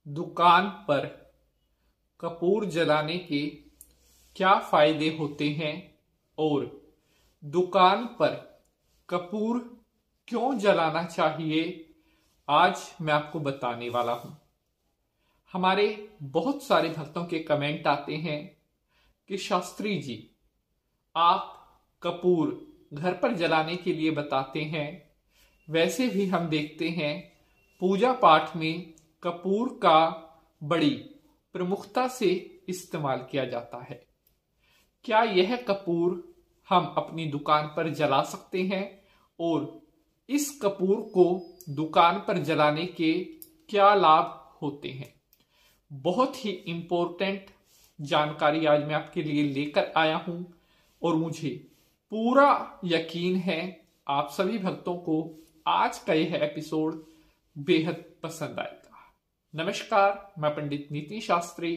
दुकान पर कपूर जलाने के क्या फायदे होते हैं और दुकान पर कपूर क्यों जलाना चाहिए, आज मैं आपको बताने वाला हूं। हमारे बहुत सारे भक्तों के कमेंट आते हैं कि शास्त्री जी, आप कपूर घर पर जलाने के लिए बताते हैं, वैसे भी हम देखते हैं पूजा पाठ में कपूर का बड़ी प्रमुखता से इस्तेमाल किया जाता है। क्या यह कपूर हम अपनी दुकान पर जला सकते हैं और इस कपूर को दुकान पर जलाने के क्या लाभ होते हैं? बहुत ही इंपॉर्टेंट जानकारी आज मैं आपके लिए लेकर आया हूं और मुझे पूरा यकीन है आप सभी भक्तों को आज का यह एपिसोड बेहद पसंद आएगा। नमस्कार, मैं पंडित नितिन शास्त्री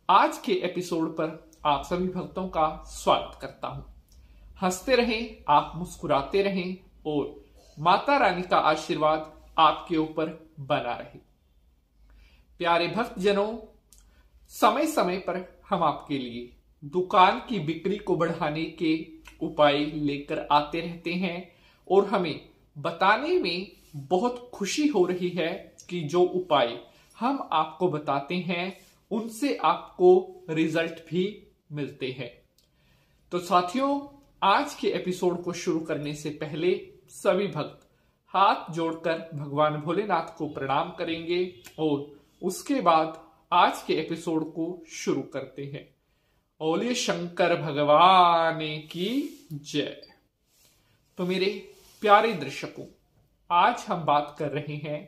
आज के एपिसोड पर आप सभी भक्तों का स्वागत करता हूं। हंसते रहें, आप मुस्कुराते रहें और माता रानी का आशीर्वाद आपके ऊपर बना रहे। प्यारे भक्तजनों, समय समय पर हम आपके लिए दुकान की बिक्री को बढ़ाने के उपाय लेकर आते रहते हैं और हमें बताने में बहुत खुशी हो रही है कि जो उपाय हम आपको बताते हैं उनसे आपको रिजल्ट भी मिलते हैं। तो साथियों, आज के एपिसोड को शुरू करने से पहले सभी भक्त हाथ जोड़कर भगवान भोलेनाथ को प्रणाम करेंगे और उसके बाद आज के एपिसोड को शुरू करते हैं। ओले शंकर भगवान की जय। तो मेरे प्यारे दर्शकों, आज हम बात कर रहे हैं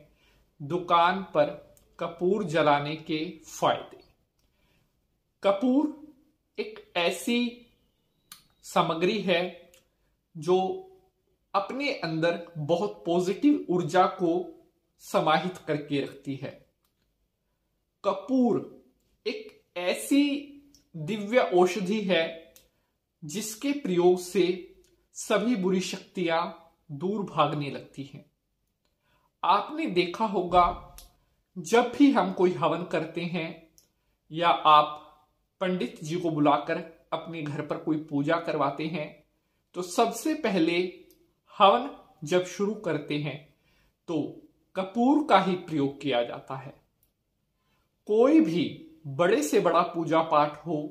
दुकान पर कपूर जलाने के फायदे। कपूर एक ऐसी सामग्री है जो अपने अंदर बहुत पॉजिटिव ऊर्जा को समाहित करके रखती है। कपूर एक ऐसी दिव्य औषधि है जिसके प्रयोग से सभी बुरी शक्तियां दूर भागने लगती हैं। आपने देखा होगा, जब भी हम कोई हवन करते हैं या आप पंडित जी को बुलाकर अपने घर पर कोई पूजा करवाते हैं, तो सबसे पहले हवन जब शुरू करते हैं तो कपूर का ही प्रयोग किया जाता है। कोई भी बड़े से बड़ा पूजा पाठ हो,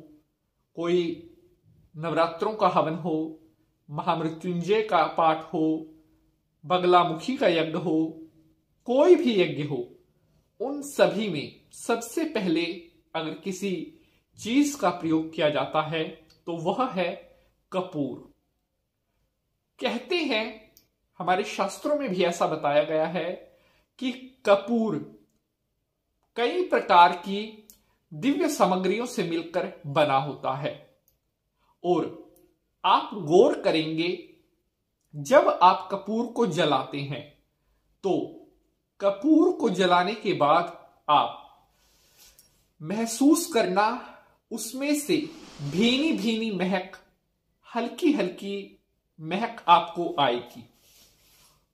कोई नवरात्रों का हवन हो, महामृत्युंजय का पाठ हो, बगलामुखी का यज्ञ हो, कोई भी यज्ञ हो, उन सभी में सबसे पहले अगर किसी चीज का प्रयोग किया जाता है तो वह है कपूर। कहते हैं, हमारे शास्त्रों में भी ऐसा बताया गया है कि कपूर कई प्रकार की दिव्य सामग्रियों से मिलकर बना होता है। और आप गौर करेंगे, जब आप कपूर को जलाते हैं तो कपूर को जलाने के बाद आप महसूस करना उसमें से भीनी भीनी महक, हल्की हल्की महक आपको आएगी।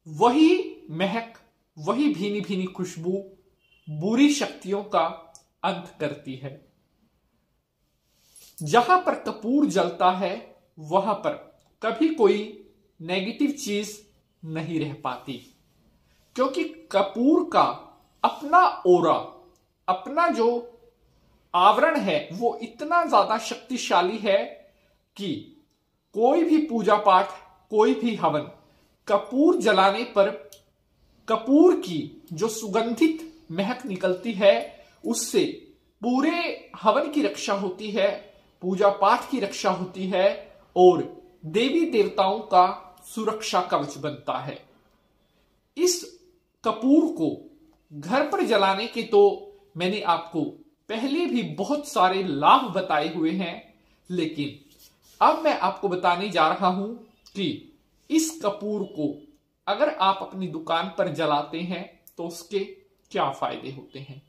वही महक, वही भीनी भीनी खुशबू बुरी शक्तियों का अंत करती है। जहां पर कपूर जलता है वहां पर कभी कोई नेगेटिव चीज नहीं रह पाती, क्योंकि कपूर का अपना ओरा, अपना जो आवरण है वो इतना ज्यादा शक्तिशाली है कि कोई भी पूजा पाठ, कोई भी हवन कपूर जलाने पर कपूर की जो सुगंधित महक निकलती है उससे पूरे हवन की रक्षा होती है, पूजा पाठ की रक्षा होती है और देवी देवताओं का सुरक्षा कवच बनता है। इस कपूर को घर पर जलाने के तो मैंने आपको पहले भी बहुत सारे लाभ बताए हुए हैं, लेकिन अब मैं आपको बताने जा रहा हूं कि इस कपूर को अगर आप अपनी दुकान पर जलाते हैं तो उसके क्या फायदे होते हैं।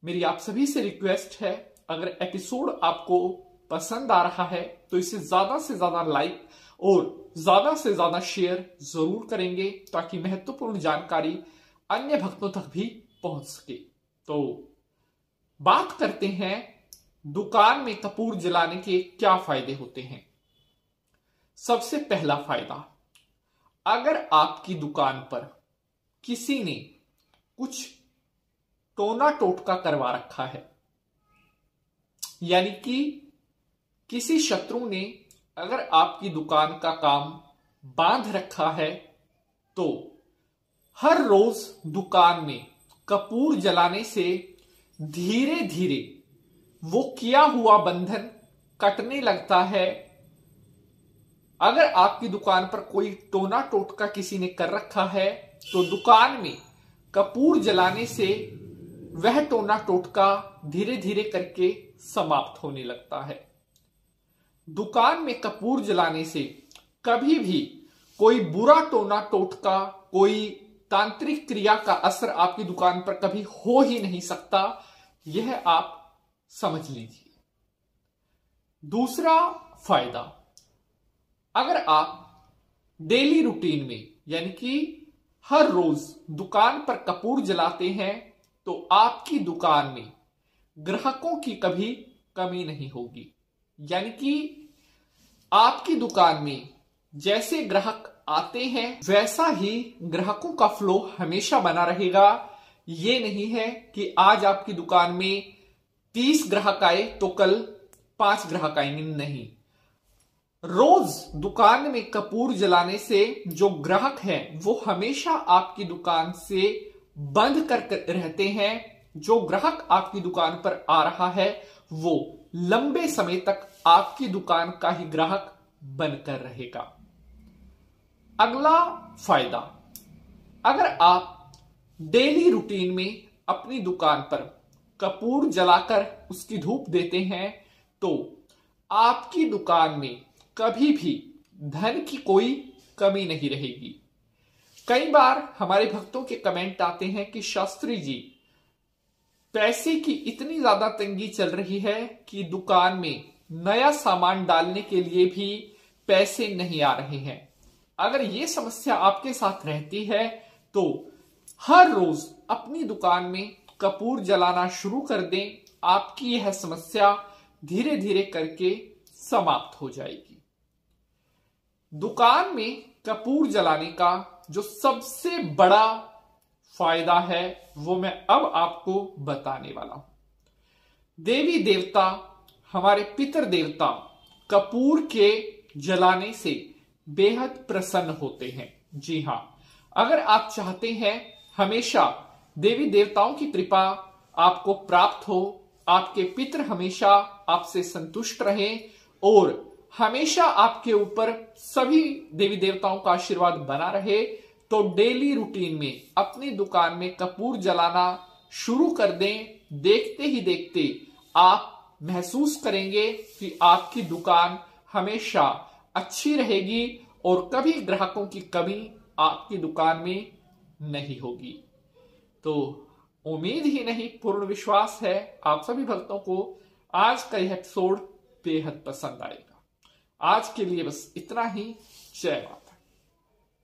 मेरी आप सभी से रिक्वेस्ट है, अगर एपिसोड आपको पसंद आ रहा है तो इसे ज्यादा से ज्यादा लाइक और ज्यादा से ज्यादा शेयर जरूर करेंगे ताकि महत्वपूर्ण जानकारी अन्य भक्तों तक भी पहुंच सके। तो बात करते हैं दुकान में कपूर जलाने के क्या फायदे होते हैं। सबसे पहला फायदा, अगर आपकी दुकान पर किसी ने कुछ टोना टोटका करवा रखा है, यानी कि किसी शत्रु ने अगर आपकी दुकान का काम बांध रखा है, तो हर रोज दुकान में कपूर जलाने से धीरे धीरे वो किया हुआ बंधन कटने लगता है। अगर आपकी दुकान पर कोई टोना टोटका किसी ने कर रखा है, तो दुकान में कपूर जलाने से वह टोना टोटका धीरे धीरे करके समाप्त होने लगता है। दुकान में कपूर जलाने से कभी भी कोई बुरा टोना टोटका, कोई तांत्रिक क्रिया का असर आपकी दुकान पर कभी हो ही नहीं सकता, यह आप समझ लीजिए। दूसरा फायदा, अगर आप डेली रूटीन में यानी कि हर रोज दुकान पर कपूर जलाते हैं, तो आपकी दुकान में ग्राहकों की कभी कमी नहीं होगी। यानी कि आपकी दुकान में जैसे ग्राहक आते हैं वैसा ही ग्राहकों का फ्लो हमेशा बना रहेगा। ये नहीं है कि आज आपकी दुकान में 30 ग्राहक आए तो कल 5 ग्राहक आएंगे, नहीं। रोज दुकान में कपूर जलाने से जो ग्राहक हैं वो हमेशा आपकी दुकान से बंद कर रहते हैं। जो ग्राहक आपकी दुकान पर आ रहा है वो लंबे समय तक आपकी दुकान का ही ग्राहक बनकर रहेगा। अगला फायदा, अगर आप डेली रूटीन में अपनी दुकान पर कपूर जलाकर उसकी धूप देते हैं, तो आपकी दुकान में कभी भी धन की कोई कमी नहीं रहेगी। कई बार हमारे भक्तों के कमेंट आते हैं कि शास्त्री जी, पैसे की इतनी ज्यादा तंगी चल रही है कि दुकान में नया सामान डालने के लिए भी पैसे नहीं आ रहे हैं। अगर यह समस्या आपके साथ रहती है तो हर रोज अपनी दुकान में कपूर जलाना शुरू कर दें। आपकी यह समस्या धीरे धीरे करके समाप्त हो जाएगी। दुकान में कपूर जलाने का जो सबसे बड़ा फायदा है वो मैं अब आपको बताने वाला हूं। देवी देवता, हमारे पितर देवता कपूर के जलाने से बेहद प्रसन्न होते हैं। जी हां, अगर आप चाहते हैं हमेशा देवी देवताओं की कृपा आपको प्राप्त हो, आपके पितर हमेशा आपसे संतुष्ट रहें और हमेशा आपके ऊपर सभी देवी देवताओं का आशीर्वाद बना रहे, तो डेली रूटीन में अपनी दुकान में कपूर जलाना शुरू कर दें। देखते ही देखते आप महसूस करेंगे कि आपकी दुकान हमेशा अच्छी रहेगी और कभी ग्राहकों की कमी आपकी दुकान में नहीं होगी। तो उम्मीद ही नहीं, पूर्ण विश्वास है आप सभी भक्तों को आज का यह एपिसोड बेहद पसंद आएगा। आज के लिए बस इतना ही। जय मां।